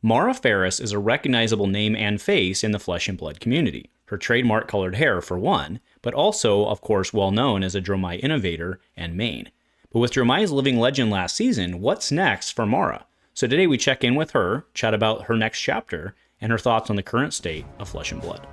Mara Faris is a recognizable name and face in the Flesh and Blood community. Her trademark colored hair, for one, but also, of course, well known as a Dromai innovator and main. But with Dromai's living legend last season, what's next for Mara? So today we check in with her, chat about her next chapter, and her thoughts on the current state of Flesh and Blood.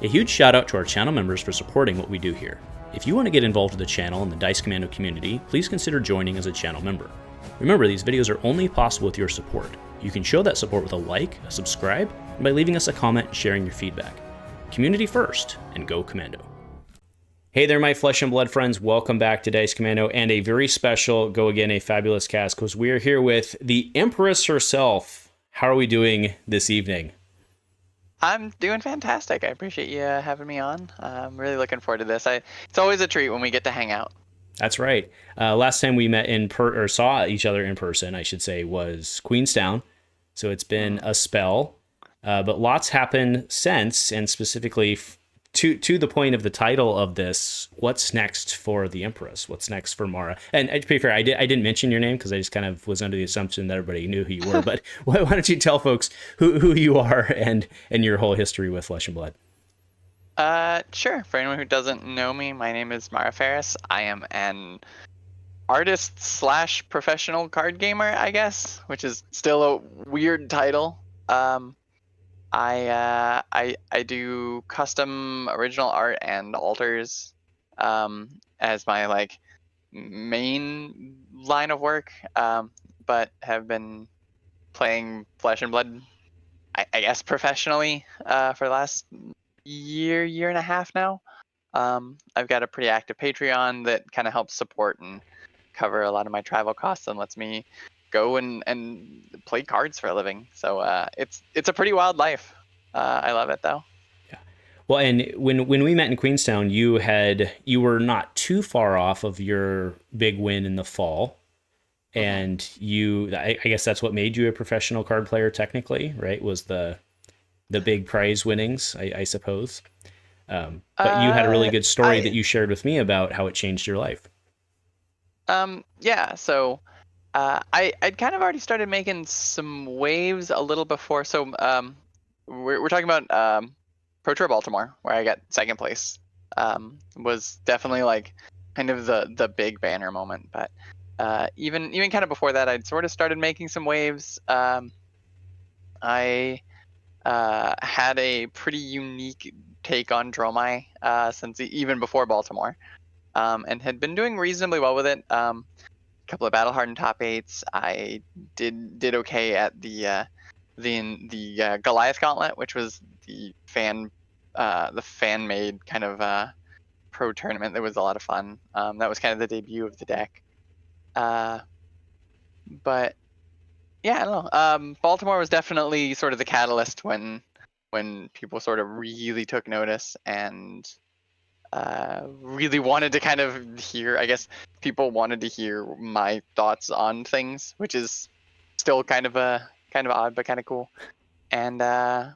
A huge shout out to our channel members for supporting what we do here. If you want to get involved with the channel and the Dice Commando community, please consider joining as a channel member. Remember, these videos are only possible with your support. You can show that support with a like, a subscribe, and by leaving us a comment and sharing your feedback. Community first, and go Commando. Hey there, my Flesh and Blood friends. Welcome back to Dice Commando, and a very special, go again, a fabulous cast, because we are here with the Empress herself. How are we doing this evening? I'm doing fantastic. I appreciate you having me on. I'm really looking forward to this. It's always a treat when we get to hang out. That's right. Last time we met or saw each other in person, I should say, was Queenstown. So it's been a spell, but lots happened since, and specifically to the point of the title of this. What's next for the Empress? What's next for Mara? And to be fair, I didn't mention your name because I just kind of was under the assumption that everybody knew who you were. But why don't you tell folks who you are and your whole history with Flesh and Blood? Sure. For anyone who doesn't know me, my name is Mara Faris. I am an artist / professional card gamer, I guess, which is still a weird title. I do custom original art and alters, as my main line of work. But have been playing Flesh and Blood, I guess, professionally, for the last year and a half now. I've got a pretty active Patreon that kind of helps support and cover a lot of my travel costs and lets me go and play cards for a living. So it's a pretty wild life. I love it though. Yeah. Well, and when we met in Queenstown, you were not too far off of your big win in the fall. And I guess that's what made you a professional card player technically, right? Was the big prize winnings, I suppose. But you had a really good story that you shared with me about how it changed your life. Yeah. So I'd kind of already started making some waves a little before. So we're talking about Pro Tour Baltimore, where I got second place. Was definitely like kind of the big banner moment. But even kind of before that, I'd sort of started making some waves. I had a pretty unique take on Dromai since even before Baltimore, and had been doing reasonably well with it. A couple of battle hardened top 8s. I did okay at the Goliath Gauntlet, which was the fan made kind of pro tournament that was a lot of fun. That was kind of the debut of the deck. But yeah, I don't know. Baltimore was definitely sort of the catalyst when people sort of really took notice and really wanted to kind of hear. I guess people wanted to hear my thoughts on things, which is still kind of odd but kind of cool. And yeah,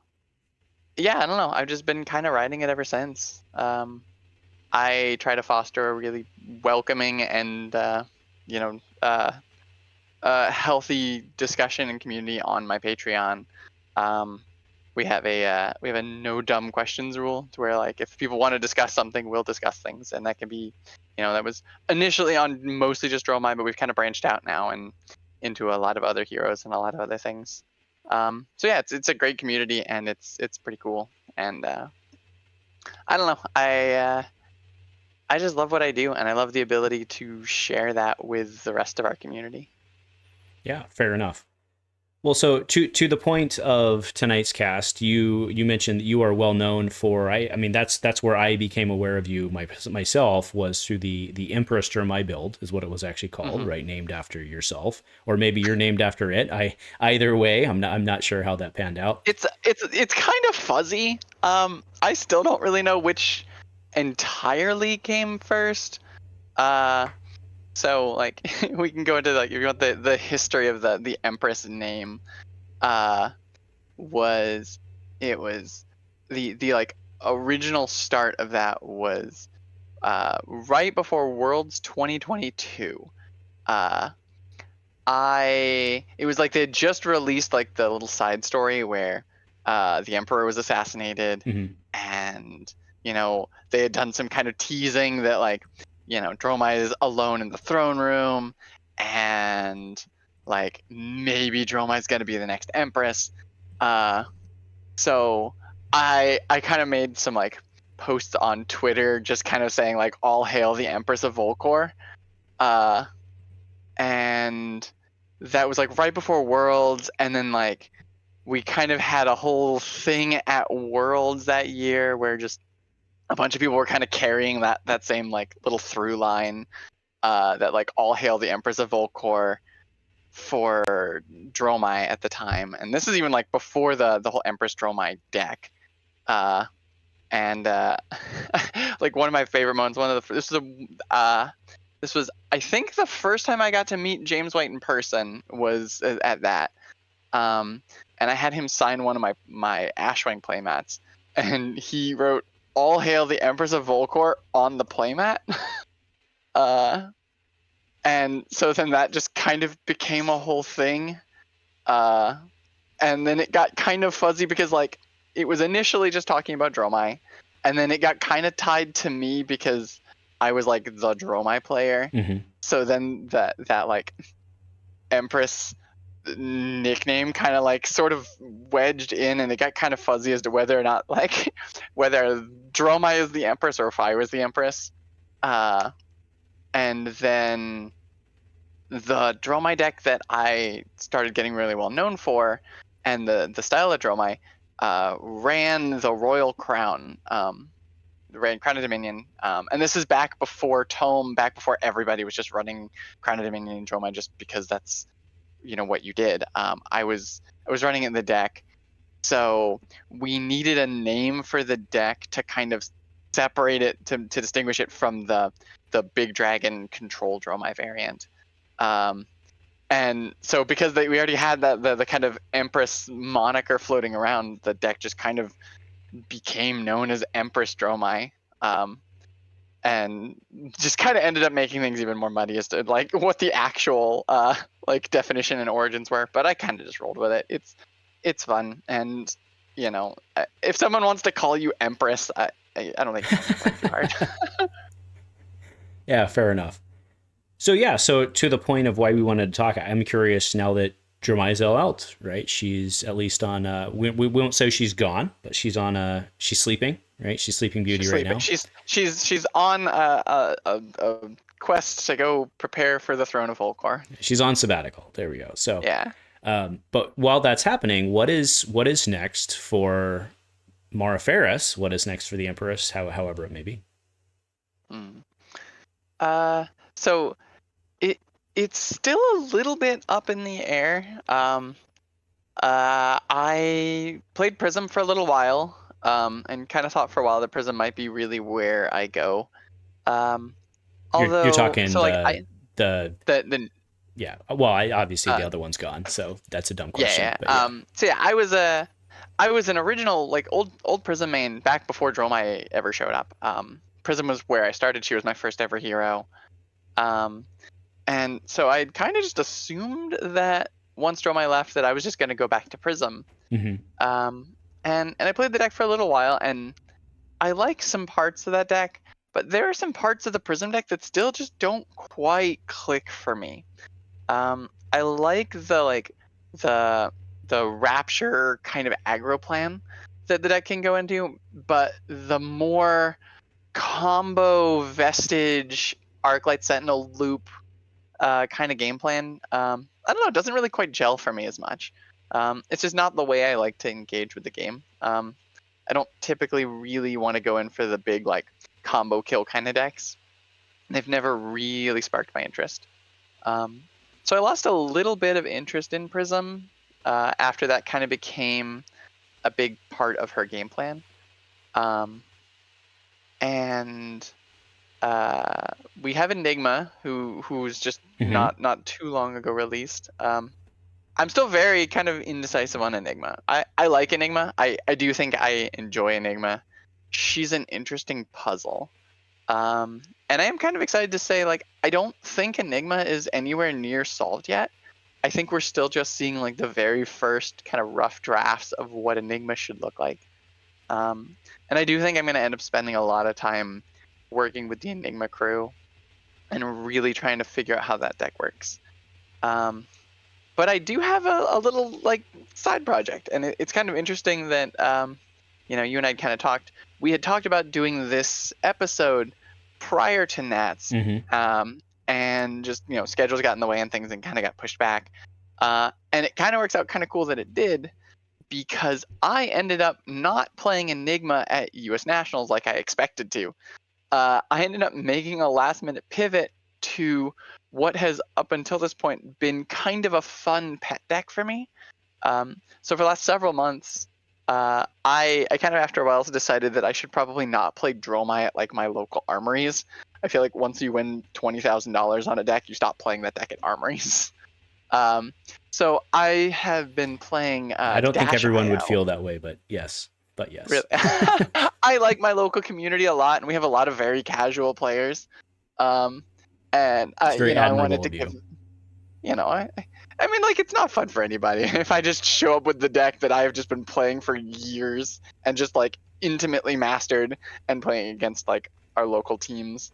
I don't know. I've just been kind of riding it ever since. I try to foster a really welcoming and healthy discussion and community on my Patreon. We have a no dumb questions rule, to where like if people want to discuss something, we'll discuss things, and that can be, that was initially on mostly just Dromai, but we've kind of branched out now and into a lot of other heroes and a lot of other things. So yeah, it's a great community, and it's pretty cool. And I don't know, I just love what I do, and I love the ability to share that with the rest of our community. Yeah, fair enough. Well, so to the point of tonight's cast, you mentioned that you are well known for. I mean that's where I became aware of you myself, was through the Empress Dromai build, is what it was actually called, right? Named after yourself, or maybe you're named after it. Either way, I'm not sure how that panned out. It's kind of fuzzy. I still don't really know which entirely came first. So like we can go into like, if you want the history of the Empress name, was the like original start of that was right before Worlds 2022. it was like they had just released like the little side story where the Emperor was assassinated, Mm-hmm. and they had done some kind of teasing that like Dromai is alone in the throne room, and like maybe Dromai's gonna be the next Empress. So I kind of made some like posts on Twitter just kind of saying like all hail the Empress of Volcor. Uh, and that was like right before Worlds, and then like we kind of had a whole thing at Worlds that year where just a bunch of people were kind of carrying that same like little through line, that like all hail the Empress of Volcor for Dromai at the time, and this is even like before the whole Empress Dromai deck. Uh, and like one of my favorite moments, this was I think the first time I got to meet James White in person was at that. And I had him sign one of my Ashwing playmats, and he wrote "All hail the Empress of Volcor" on the playmat. And so then that just kind of became a whole thing. And then it got kind of fuzzy because like it was initially just talking about Dromai, and then it got kind of tied to me because I was like the Dromai player. Mm-hmm. So then that like Empress nickname kind of like sort of wedged in, and it got kind of fuzzy as to whether or not like whether Dromai is the Empress or if I was the Empress. And then the Dromai deck that I started getting really well known for, and the style of Dromai, ran the Royal Crown, ran Crown of Dominion, and this is back before Tome, back before everybody was just running Crown of Dominion and Dromai just because that's what you did. I was running it in the deck, so we needed a name for the deck to kind of separate it to distinguish it from the Big Dragon Control Dromai variant. And so because we already had the kind of Empress moniker floating around, the deck just kind of became known as Empress Dromai. And just kind of ended up making things even more muddy as to like what the actual like definition and origins were. But I kind of just rolled with it. It's fun, and if someone wants to call you Empress, I don't think it's too hard. Yeah, fair enough. So to the point of why we wanted to talk, I'm curious now that Dromai's out, right? She's at least on. We won't say she's gone, but she's on. She's sleeping, right? She's sleeping beauty right now. She's on a quest to go prepare for the throne of Volcor. She's on sabbatical. There we go. So yeah. But while that's happening, what is next for Mara Faris? What is next for the Empress? However it may be. So it's still a little bit up in the air. I played Prism for a little while, and kind of thought for a while that Prism might be really where I go. Although you're talking so the yeah. Well, obviously the other one's gone, so that's a dumb question. Yeah. But yeah. So yeah, I was an original like old Prism main back before Dromai ever showed up. Prism was where I started. She was my first ever hero. And so I'd kind of just assumed that once Dromai left that I was just going to go back to Prism. Mm-hmm. And I played the deck for a little while, and I like some parts of that deck, but there are some parts of the Prism deck that still just don't quite click for me. I like the Rapture kind of aggro plan that the deck can go into, but the more combo Vestige Arclight Sentinel loop kind of game plan, I don't know, it doesn't really quite gel for me as much. It's just not the way I like to engage with the game. I don't typically really want to go in for the big like combo kill kind of decks. They've never really sparked my interest. So I lost a little bit of interest in Prism after that kind of became a big part of her game plan. And we have Enigma, who's just not too long ago released. I'm still very kind of indecisive on Enigma. I like Enigma. I do think I enjoy Enigma. She's an interesting puzzle. And I am kind of excited to say, like, I don't think Enigma is anywhere near solved yet. I think we're still just seeing like the very first kind of rough drafts of what Enigma should look like. And I do think I'm going to end up spending a lot of time working with the Enigma crew and really trying to figure out how that deck works. But I do have a little like side project, and it's kind of interesting that you know, you and I kind of talked. We had talked about doing this episode prior to Nats, and just, you know, schedules got in the way and things, and kind of got pushed back. And it kind of works out kind of cool that it did, because I ended up not playing Enigma at U.S. Nationals like I expected to. I ended up making a last-minute pivot to what has up until this point been kind of a fun pet deck for me. So for the last several months, I kind of after a while decided that I should probably not play Dromai at like my local armories. I feel like once you win $20,000 on a deck, you stop playing that deck at armories. So I have been playing I don't think everyone would Dash.io. feel that way, but yes. Really, I like my local community a lot, and we have a lot of very casual players. And It's very you know, I admirable wanted to of you. give, you know, I mean, like, it's not fun for anybody if I just show up with the deck that I've just been playing for years and just like intimately mastered and playing against like our local teams.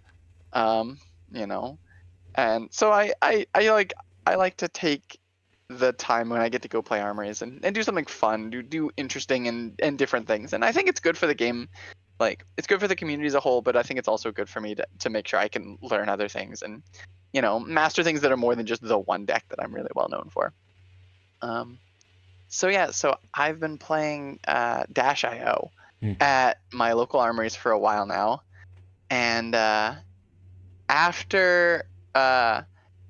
You know, and so I like to take the time when I get to go play armories and do something fun, do interesting and different things. And I think it's good for the game. Like, it's good for the community as a whole, but I think it's also good for me to make sure I can learn other things and, you know, master things that are more than just the one deck that I'm really well known for. So yeah, so I've been playing Dash.io at my local armories for a while now, and after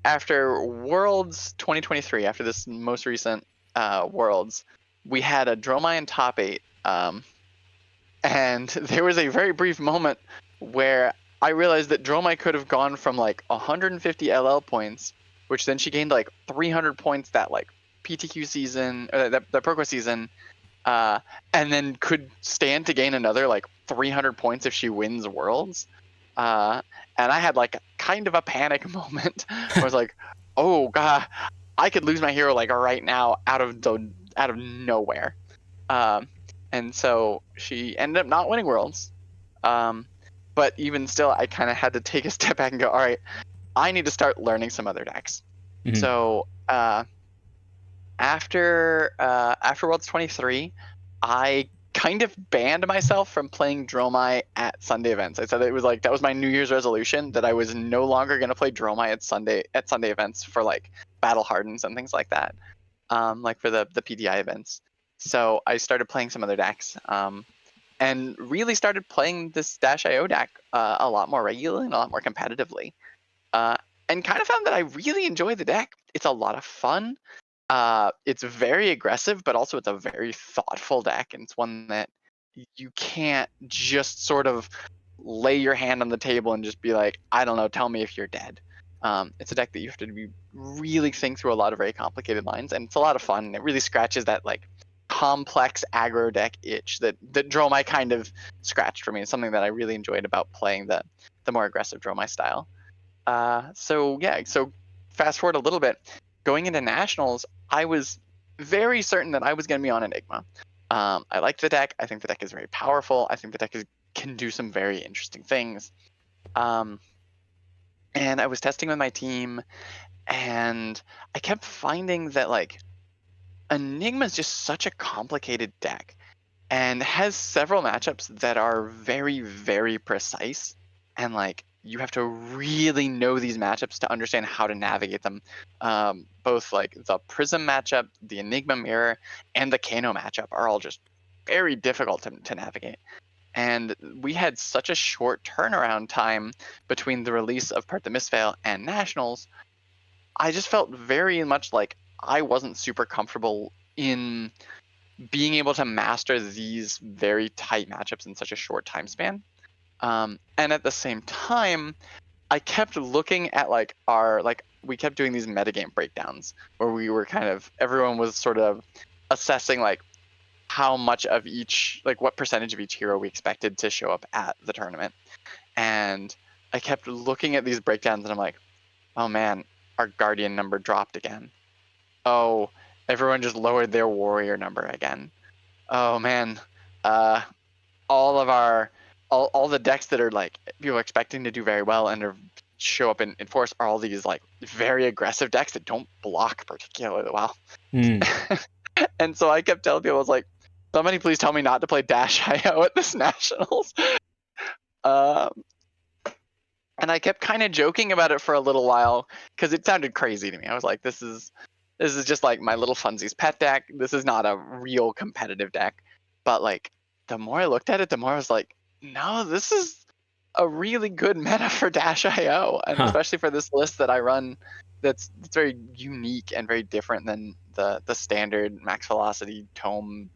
after Worlds 2023, after this most recent Worlds, we had a Dromai in top 8, and there was a very brief moment where I realized that Dromai could have gone from like 150 LL points, which then she gained like 300 points that like PTQ season, or that Pro season, and then could stand to gain another like 300 points if she wins Worlds. And I had like kind of a panic moment where I was like, "Oh god, I could lose my hero like right now out of nowhere." And so she ended up not winning Worlds. But even still, I kind of had to take a step back and go, "All right, I need to start learning some other decks." So after Worlds 23, I kind of banned myself from playing Dromai at Sunday events. I said it was like that was my New Year's resolution, that I was no longer going to play Dromai at Sunday events for like Battle Hardens and things like that, like for the PDI events. So I started playing some other decks, and really started playing this Dash.io deck a lot more regularly and a lot more competitively, and kind of found that I really enjoy the deck. It's a lot of fun. It's very aggressive, but also it's a very thoughtful deck, and it's one that you can't just sort of lay your hand on the table and just be like, I don't know, tell me if you're dead. It's a deck that you have to really think through a lot of very complicated lines, and it's a lot of fun. It really scratches that like complex aggro deck itch that Dromai kind of scratched for me. It's something that I really enjoyed about playing the more aggressive Dromai style. So yeah, so fast forward a little bit, going into Nationals, I was very certain that I was going to be on Enigma. I liked the deck. I think the deck is very powerful. I think the deck can do some very interesting things. And I was testing with my team, and I kept finding that like Enigma is just such a complicated deck and has several matchups that are very, very precise. And like you have to really know these matchups to understand how to navigate them. Both like the Prism matchup, the Enigma Mirror, and the Kano matchup are all just very difficult to navigate. And we had such a short turnaround time between the release of Part the Mistveil and Nationals. I just felt very much like I wasn't super comfortable in being able to master these very tight matchups in such a short time span. And at the same time, I kept looking at like we kept doing these metagame breakdowns where we were everyone was sort of assessing like how much of each, like what percentage of each hero we expected to show up at the tournament. And I kept looking at these breakdowns and I'm like, oh man, our Guardian number dropped again. Oh, everyone just lowered their warrior number again. Oh man, uh, all the decks that are like people are expecting to do very well and are show up in force are all these like very aggressive decks that don't block particularly well. Hmm. And so I kept telling people, I was like, somebody please tell me not to play Dash IO at this Nationals. Um, and I kept kind of joking about it for a little while because it sounded crazy to me. I was like, this is just like my little funsies pet deck. This is not a real competitive deck. But like the more I looked at it, the more I was like, no, this is a really good meta for Dash IO, and Huh. especially for this list that I run. That's very unique and very different than the standard max velocity tome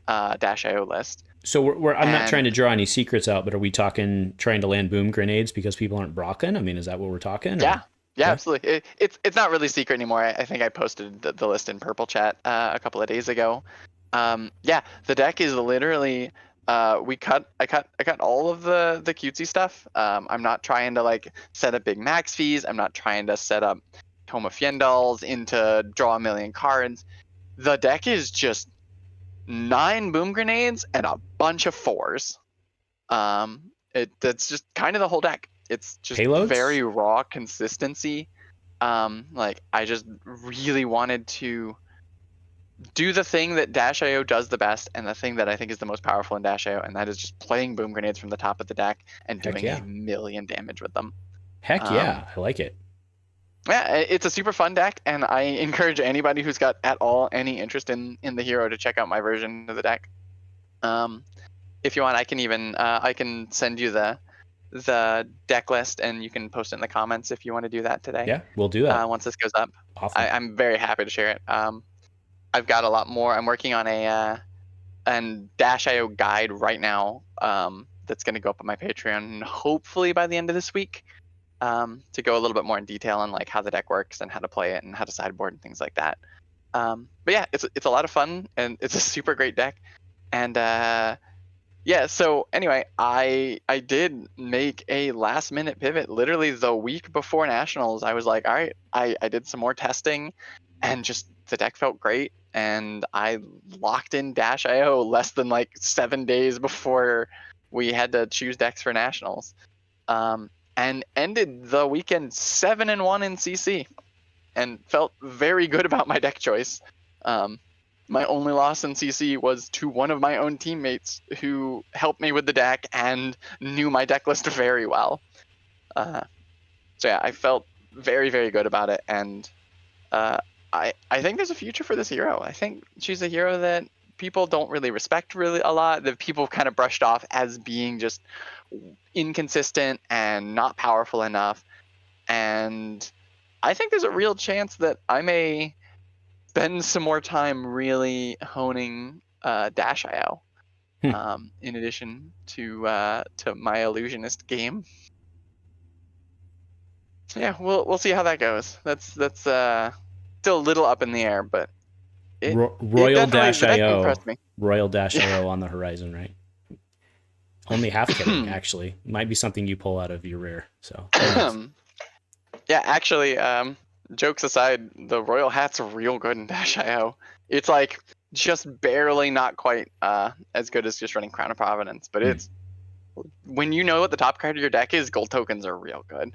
Dash IO list. So I'm not trying And to draw any secrets out, but are we talking trying to land boom grenades because people aren't brocking? I mean, is that what we're talking? yeah, Or yeah, yeah, absolutely. It's not really secret anymore. I think I posted the list in Purple Chat a couple of days ago. Yeah, the deck is literally I cut all of the cutesy stuff. I'm not trying to like set up big max fees. I'm not trying to set up Tome of Fyendals into draw a million cards. The deck is just 9 boom grenades and a bunch of 4s. That's just kind of the whole deck. It's just payloads. very raw consistency. Like I just really wanted to do the thing that Dash IO does the best, and the thing that I think is the most powerful in Dash IO, and that is just playing boom grenades from the top of the deck and Heck doing a yeah, million damage with them. heck Um, yeah, I like it. yeah, it's a super fun deck, and I encourage anybody who's got at all any interest in the hero to check out my version of the deck. Um, if you want, I can even I can send you the deck list, and you can post it in the comments if you want to do that today. Yeah, we'll do that. Once this goes up, Awesome. I'm very happy to share it. I've got a lot more. I'm working on a an Dash IO guide right now. That's going to go up on my Patreon hopefully by the end of this week. To go a little bit more in detail on like how the deck works and how to play it and how to sideboard and things like that. But yeah, it's a lot of fun and it's a super great deck. And yeah, so anyway, I did make a last minute pivot literally the week before Nationals. I was like, all right, I did some more testing and just the deck felt great. And I locked in Dash IO less than like 7 days before we had to choose decks for Nationals. And ended the weekend 7-1 in CC and felt very good about my deck choice. My only loss in CC was to one of my own teammates who helped me with the deck and knew my deck list very well. So yeah, I felt very, very good about it, and I think there's a future for this hero. I think she's a hero that people don't really respect really a lot, that people kind of brushed off as being just inconsistent and not powerful enough. And I think there's a real chance that I may spend some more time really honing Dash IO, Hmm. in addition to my Illusionist game. So yeah, we'll see how that goes. That's still a little up in the air, but it Royal definitely Dash the deck IO, impressed me. Royal Dash Yeah. IO on the horizon, right? Only half kidding, actually. Might be something you pull out of your rear. So who knows? Yeah, actually, jokes aside, the Royal Hat's real good in Dash IO. It's like just barely not quite as good as just running Crown of Providence, but Hmm. it's when you know what the top card of your deck is, gold tokens are real good.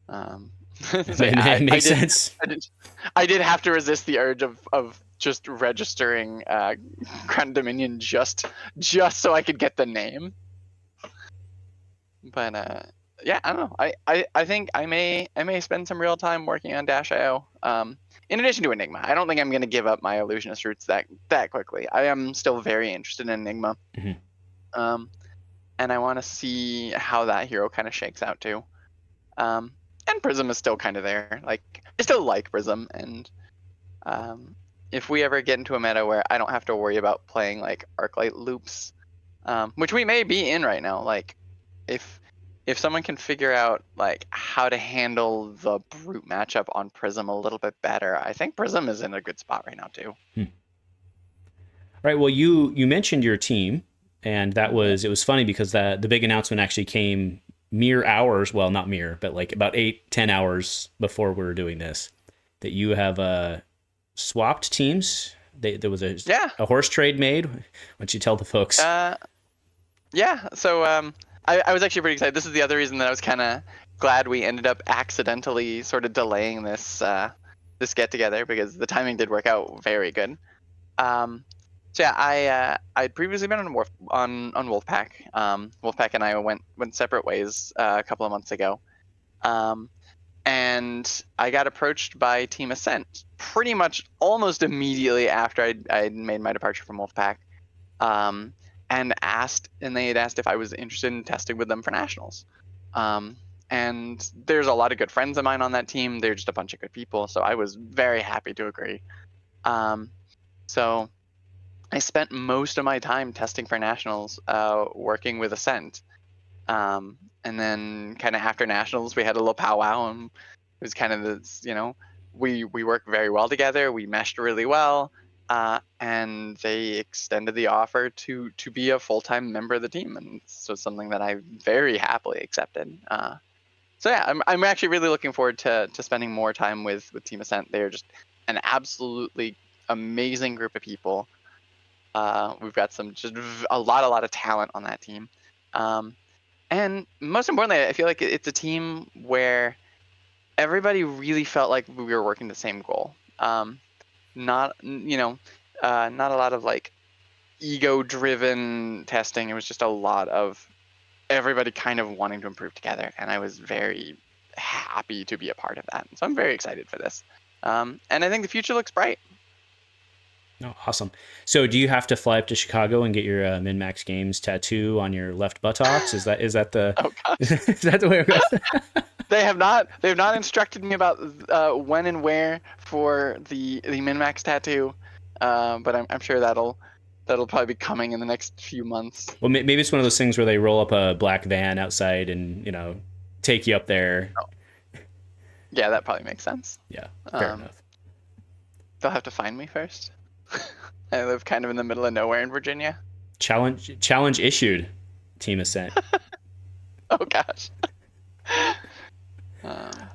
So yeah, It makes sense. I did have to resist the urge of just registering Crown Dominion just so I could get the name. But yeah, I don't know. I think I may spend some real time working on Dash IO. In addition to Enigma, I don't think I'm gonna give up my Illusionist roots that quickly. I am still very interested in Enigma. Mhm. And I want to see how that hero kind of shakes out too. And Prism is still kind of there. Like I still like Prism, and if we ever get into a meta where I don't have to worry about playing like Arclight loops, which we may be in right now, like if someone can figure out like how to handle the brute matchup on Prism a little bit better, I think Prism is in a good spot right now too. Hmm. Right. Well, you mentioned your team, and that was it was funny because the big announcement actually came mere hours, well, not mere, but like about 8-10 hours before we were doing this. that you have swapped teams. There was Yeah. a horse trade made. Why don't you tell the folks? Yeah. So I was actually pretty excited. This is the other reason that I was kind of glad we ended up accidentally sort of delaying this get together, because the timing did work out very good. So yeah, I'd previously been on Wolfpack. Wolfpack and I went separate ways a couple of months ago. And I got approached by Team Ascent pretty much almost immediately after I'd made my departure from Wolfpack, and they had asked if I was interested in testing with them for nationals. And there's a lot of good friends of mine on that team. They're just a bunch of good people, so I was very happy to agree. So I spent most of my time testing for nationals, working with Ascent. And then kind of after nationals, we had a little powwow, and it was kind of this, we worked very well together. We meshed really well, and they extended the offer to be a full-time member of the team, and so something that I very happily accepted. So yeah, I'm actually really looking forward to spending more time with Team Ascent. They're just an absolutely amazing group of people. We've got a lot of talent on that team. And most importantly, I feel like it's a team where everybody really felt like we were working the same goal. Not a lot of like ego-driven testing. It was just a lot of everybody kind of wanting to improve together, and I was very happy to be a part of that. So I'm very excited for this, and I think the future looks bright. Oh, awesome. So do you have to fly up to Chicago and get your Min-Max Games tattoo on your left buttocks? Is that the Oh gosh. Is that the way it goes? They have not instructed me about when and where for the Min-Max tattoo, but I'm sure that'll probably be coming in the next few months. Well, maybe it's one of those things where they roll up a black van outside and take you up there. Oh. Yeah, that probably makes sense. Yeah, fair enough. They'll have to find me first. I live kind of in the middle of nowhere in Virginia. Challenge issued, Team Ascent. Oh gosh.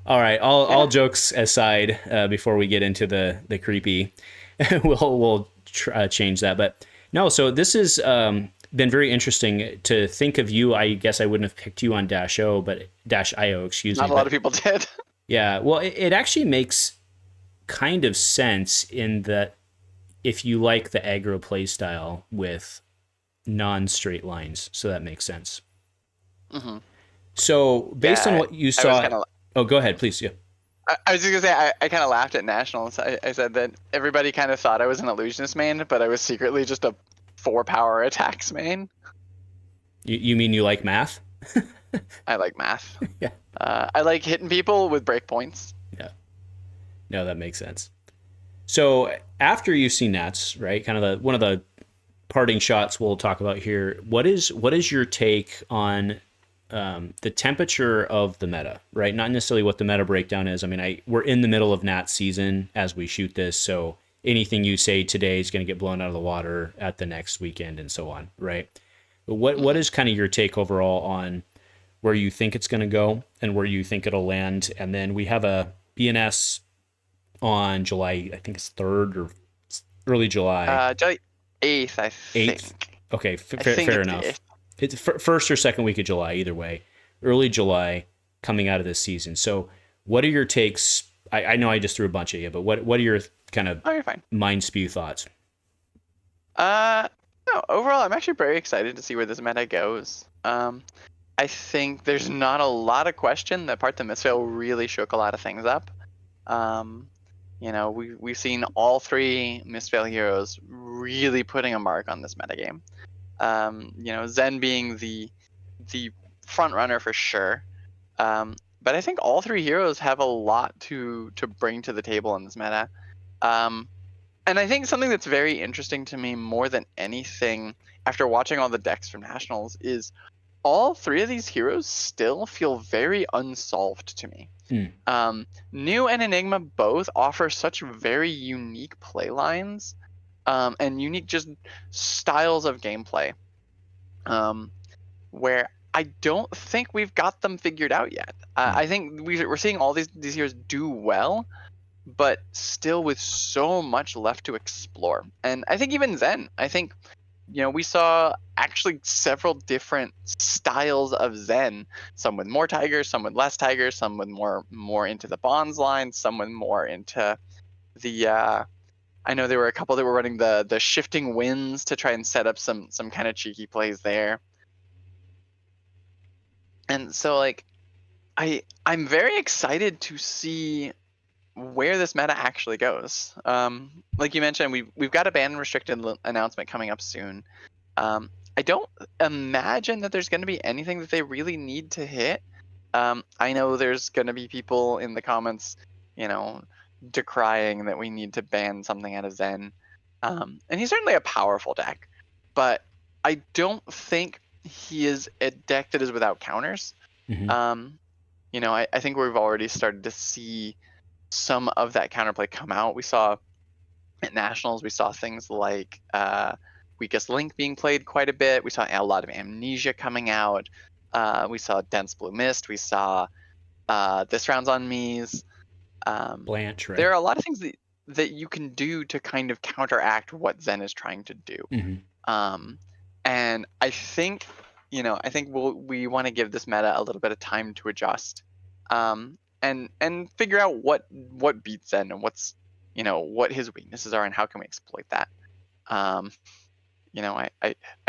All right, all jokes aside, before we get into the creepy, we'll change that. But no, so this has been very interesting to think of you. I guess I wouldn't have picked you on -IO, excuse me. Not a lot of people did. Yeah, well, it actually makes kind of sense in that if you like the aggro play style with non-straight lines, so that makes sense. Mm-hmm. So based on what you saw, go ahead, please. Yeah. I was just gonna say I kind of laughed at nationals. I said that everybody kind of thought I was an illusionist main, but I was secretly just a 4-power attacks main. You mean you like math? I like math. Yeah. I like hitting people with breakpoints. Yeah. No, that makes sense. So after you've seen Nats, right, kind of one of the parting shots we'll talk about here, what is your take on the temperature of the meta, right? Not necessarily what the meta breakdown is. I mean, we're in the middle of Nats season as we shoot this, so anything you say today is going to get blown out of the water at the next weekend and so on, right? But what is kind of your take overall on where you think it's going to go and where you think it'll land? And then we have a BNS on July, I think it's 3rd or early July. July 8th, I think. 8th? Okay, fair enough. It's first or second week of July, either way. Early July coming out of this season. So what are your takes? I know I just threw a bunch at you, but what are your kind of mind spew thoughts? No, overall, I'm actually very excited to see where this meta goes. I think there's not a lot of question that Part the Misfail really shook a lot of things up. We've seen all 3 Misfail heroes really putting a mark on this metagame. Zen being the front runner for sure. But I think all 3 heroes have a lot to bring to the table in this meta. And I think something that's very interesting to me more than anything after watching all the decks from Nationals is all 3 of these heroes still feel very unsolved to me. New and Enigma both offer such very unique play lines, and unique just styles of gameplay, where I don't think we've got them figured out yet. I think we're seeing all these heroes do well, but still with so much left to explore. And I think even then, I think, we saw actually several different styles of Zen. Some with more tigers, some with less tigers, some with more into the bonds line, some with more into the. I know there were a couple that were running the shifting winds to try and set up some kind of cheeky plays there. And so like, I'm very excited to see where this meta actually goes. Like you mentioned, we've got a ban and restricted announcement coming up soon. I don't imagine that there's going to be anything that they really need to hit. I know there's going to be people in the comments, decrying that we need to ban something out of Zen. And he's certainly a powerful deck, but I don't think he is a deck that is without counters. Mm-hmm. I think we've already started to see some of that counterplay come out. We saw at Nationals, we saw things like Weakest Link being played quite a bit. We saw a lot of Amnesia coming out. We saw Dense Blue Mist. We saw This Round's on Me's. Blanche, right? There are a lot of things that you can do to kind of counteract what Zen is trying to do. Mm-hmm. And I think, we want to give this meta a little bit of time to adjust, and figure out what beats Zen and what's, what his weaknesses are and how can we exploit that. I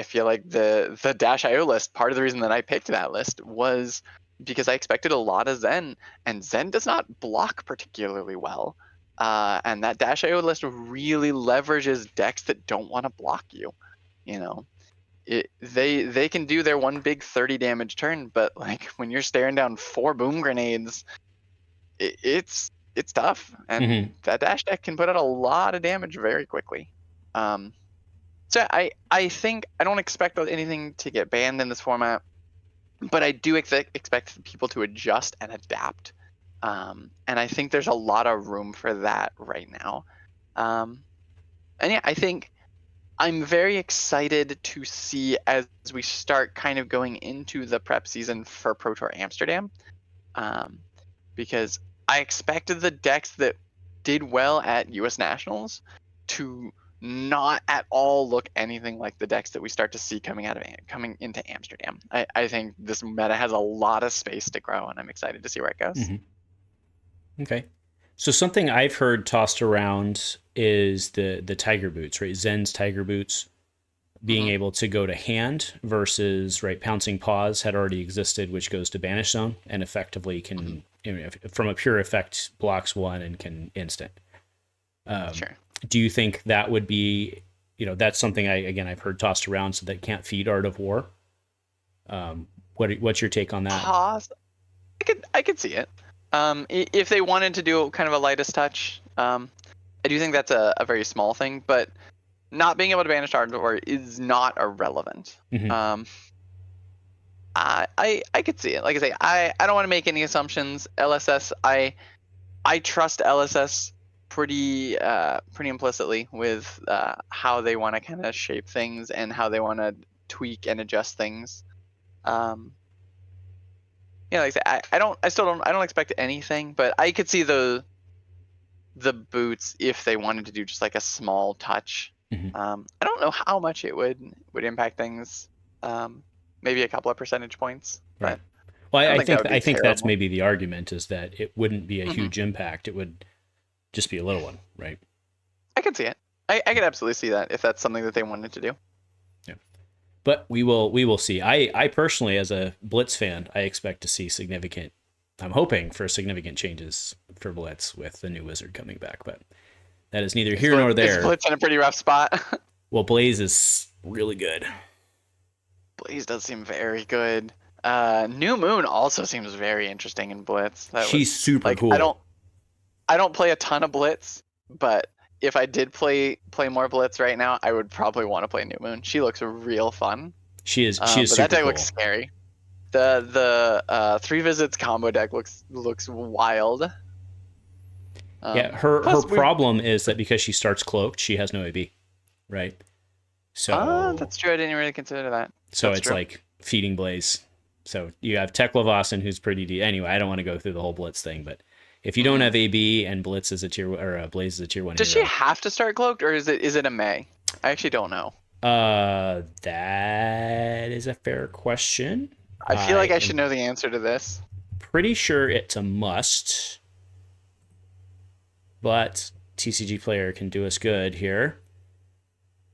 feel like the Dash.io list, part of the reason that I picked that list was because I expected a lot of Zen, and Zen does not block particularly well. And that Dash.io list really leverages decks that don't want to block you. They can do their one big 30 damage turn, but like when you're staring down 4 boom grenades, it's tough, and Mm-hmm. that dash deck can put out a lot of damage very quickly. So I think I don't expect anything to get banned in this format, but I do expect people to adjust and adapt. And I think there's a lot of room for that right now. And yeah, I think I'm very excited to see as we start kind of going into the prep season for Pro Tour Amsterdam, because I expected the decks that did well at US Nationals to not at all look anything like the decks that we start to see coming into Amsterdam. I think this meta has a lot of space to grow, and I'm excited to see where it goes. Mm-hmm. Okay. So something I've heard tossed around is the tiger boots, right? Zen's tiger boots being Mm-hmm. able to go to hand versus right pouncing paws had already existed, which goes to banish zone and effectively can, from a pure effect, blocks one and can instant. Sure. Do you think that would be, that's something I've heard tossed around, so that can't feed Art of War? What's your take on that? Pause. I could see it. If they wanted to do kind of a lightest touch, I do think that's a very small thing, but not being able to banish Art of War is not irrelevant. Mm-hmm. I could see it. Like I say, I don't want to make any assumptions. LSS, I trust LSS pretty implicitly with how they want to kind of shape things and how they want to tweak and adjust things. Like I say, I don't expect anything, but I could see the boots if they wanted to do just like a small touch. Mm-hmm. I don't know how much it would impact things. Maybe a couple of percentage points, Right. but Well, I don't think that would I be think that's terrible. maybe the argument, is that it wouldn't be a Mm-hmm. huge impact. It would just be a little one, right? I could see it. I could absolutely see that if that's something that they wanted to do. Yeah. But we will see. I personally, as a Blitz fan, I expect to see significant. I'm hoping for significant changes for Blitz with the new wizard coming back, but that is neither here nor Is there. Blitz in a pretty rough spot? Well, Blaze is really good. Blaze does seem very good. New Moon also seems very interesting in Blitz. That She's was super like cool. I don't play a ton of Blitz, but if I did play more Blitz right now, I would probably want to play New Moon. She looks real fun. She is But that super deck looks cool. scary. The 3 visits combo deck looks wild. Yeah, her Plus we problem is that because she starts cloaked, she has no AB, right? So that's true. I didn't really consider that. so That's it's true. like feeding Blaze. So you have Tekla Vossen, who's pretty deep. Anyway, I don't want to go through the whole Blitz thing, but if you don't have AB and Blitz is a tier or Blaze is a tier 1 Does hero. she have to start cloaked, or is it a May? I actually don't know. That is a fair question. I feel like I am should know the answer to this. pretty sure it's a must, but TCG player can do us good here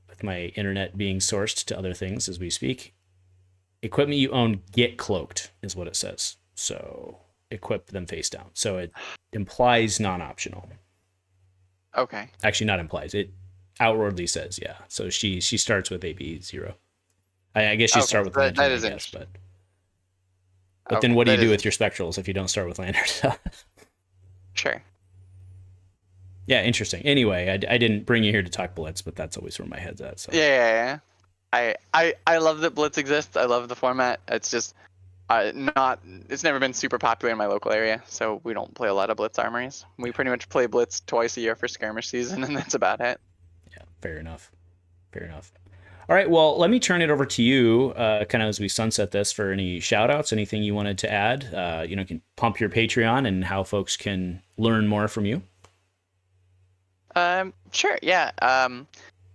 with my internet being sourced to other things as we speak. Equipment you own get cloaked is what it says. So equip them face down. So it implies non-optional. Okay. Actually, not implies. It outwardly says, yeah. So she starts with AB 0. I guess you start with that Lantern, is I guess, interesting. but then what do you do with your Spectrals if you don't start with Lantern? Sure. Yeah, interesting. Anyway, I didn't bring you here to talk Blitz, but that's always where my head's at. So Yeah. I love that Blitz exists. I love the format. It's just it's never been super popular in my local area, so we don't play a lot of Blitz armories. We pretty much play Blitz twice a year for skirmish season, and that's about it. Yeah, fair enough. All right, well, let me turn it over to you, kind of as we sunset this, for any shout-outs, anything you wanted to add. You can pump your Patreon and how folks can learn more from you. Sure, yeah.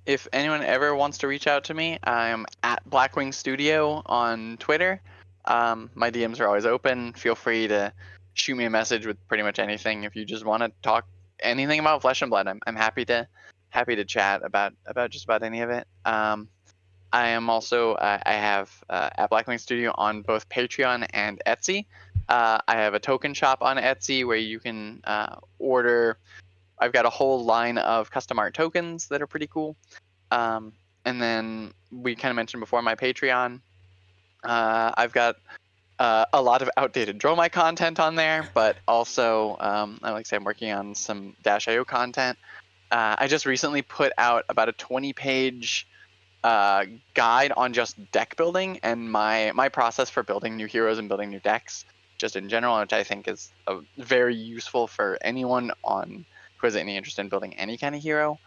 If anyone ever wants to reach out to me, I'm at Blackwing Studio on Twitter. My DMs are always open. Feel free to shoot me a message with pretty much anything. If you just want to talk anything about Flesh and Blood, I'm happy to chat about just about any of it. I am also I have at Blackwing Studio on both Patreon and Etsy. I have a token shop on Etsy where you can order. I've got a whole line of custom art tokens that are pretty cool. And then we kind of mentioned before my Patreon. I've got a lot of outdated Dromai content on there, but also, like I say, I'm working on some -io content. I just recently put out about a 20-page guide on just deck building and my process for building new heroes and building new decks, just in general, which I think is very useful for anyone who has any interest in building any kind of hero.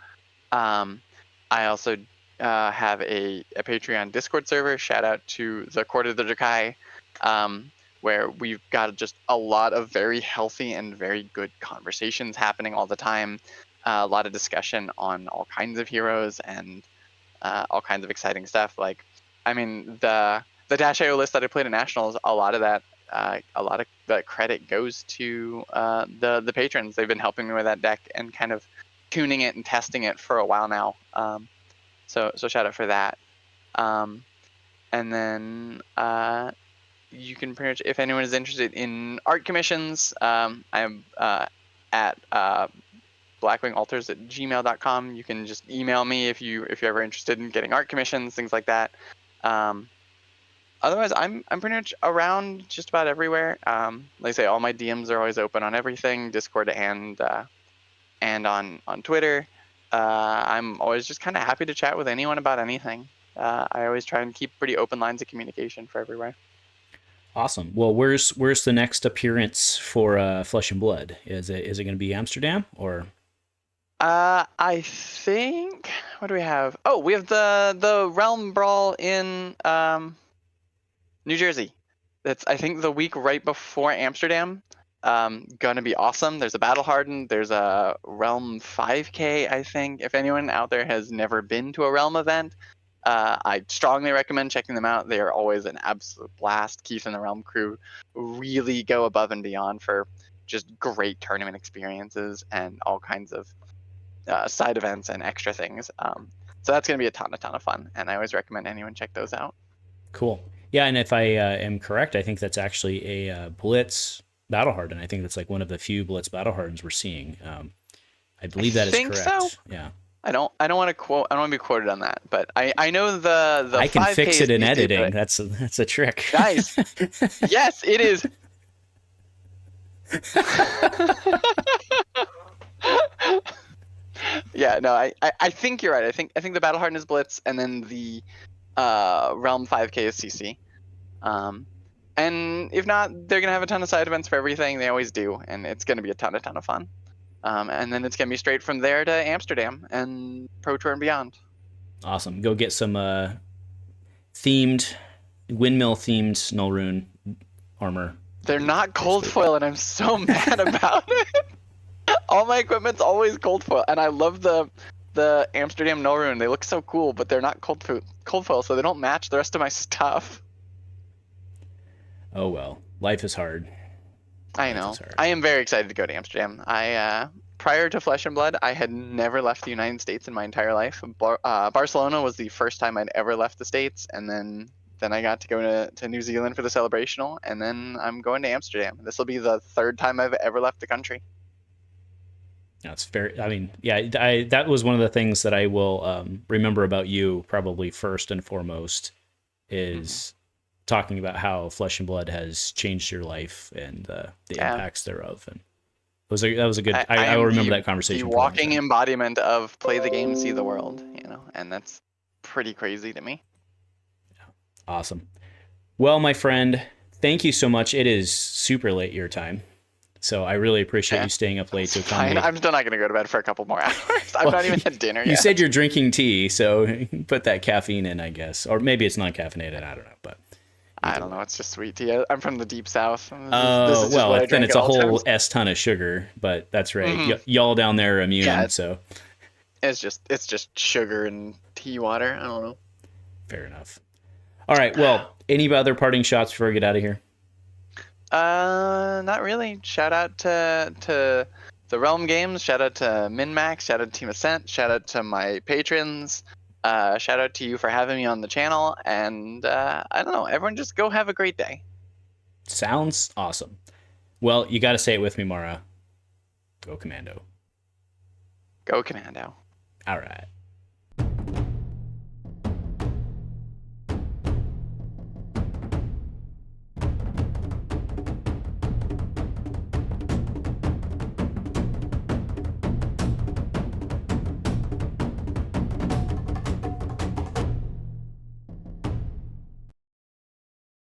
I also have a Patreon Discord server. Shout out to the Court of the Drakai, where we've got just a lot of very healthy and very good conversations happening all the time. A lot of discussion on all kinds of heroes and all kinds of exciting stuff. Like, I mean, the -io list that I played at Nationals, a lot of that credit goes to the patrons. They've been helping me with that deck and kind of tuning it and testing it for a while now. So shout out for that. And then you can pretty much, if anyone is interested in art commissions, I'm at blackwingaltars@gmail.com. You can just email me if you're ever interested in getting art commissions, things like that. Otherwise, I'm pretty much around just about everywhere. Like I say, all my DMs are always open on everything, Discord and on Twitter. I'm always just kind of happy to chat with anyone about anything. I always try and keep pretty open lines of communication for everywhere. Awesome. Well, where's the next appearance for Flesh and Blood? Is it going to be Amsterdam or? I think, what do we have? Oh, we have the Realm Brawl in New Jersey. That's, I think, the week right before Amsterdam. Gonna be awesome. There's a Battle Hardened. There's a Realm 5K, I think. If anyone out there has never been to a Realm event, I strongly recommend checking them out. They are always an absolute blast. Keith and the Realm crew really go above and beyond for just great tournament experiences and all kinds of side events and extra things. So that's going to be a ton of fun, and I always recommend anyone check those out. Cool. Yeah, and if I am correct, I think that's actually a Blitz Battle Harden. I think that's like one of the few Blitz Battle Hardens we're seeing. I believe that is correct. So. Yeah. I don't want to quote. I don't want to be quoted on that, but I know the I can 5K fix it in easy, editing. That's a trick. Nice. Yes, it is. Yeah, no, I think you're right. I think the Battle Harden is Blitz, and then the Realm 5K is CC. And if not, they're gonna have a ton of side events for everything. They always do, and it's gonna be a ton of fun. And then it's gonna be straight from there to Amsterdam and Pro Tour and beyond. Awesome. Go get some windmill themed Null Rune armor. They're not cold foil, and I'm so mad about it. All my equipment's always cold foil, and I love the Amsterdam no rune. They look so cool, but they're not cold foil, so they don't match the rest of my stuff. Oh well, life is hard. I know. I am very excited to go to Amsterdam. Prior to Flesh and Blood, I had never left the United States in my entire life. Barcelona was the first time I'd ever left the States, and then I got to go to New Zealand for the celebrational, and then I'm going to Amsterdam. This will be the third time I've ever left the country. That's very. I mean, yeah, that was one of the things that I will remember about you probably first and foremost is talking about how Flesh and Blood has changed your life and the impacts thereof. And that was a good. I will remember that conversation. The walking embodiment of play the game, see the world. And that's pretty crazy to me. Awesome. Well, my friend, thank you so much. It is super late your time. So I really appreciate you staying up late to accommodate. I'm still not going to go to bed for a couple more hours. I've not even had dinner yet. You said you're drinking tea, so put that caffeine in, I guess. Or maybe it's not caffeinated. I don't know. But I don't know. It's just sweet tea. I'm from the deep south. Oh, well, then it's a whole S-ton of sugar. But that's right. Mm-hmm. Y'all down there are immune, so. It's just sugar and tea water. I don't know. Fair enough. All right. Well, any other parting shots before we get out of here? Not really. Shout out to the Realm Games. Shout out to MinMax. Shout out to Team Ascent. Shout out to my patrons. Shout out to you for having me on the channel. And I don't know. Everyone just go have a great day. Sounds awesome. Well, you got to say it with me, Mara. Go Commando. Go Commando. All right.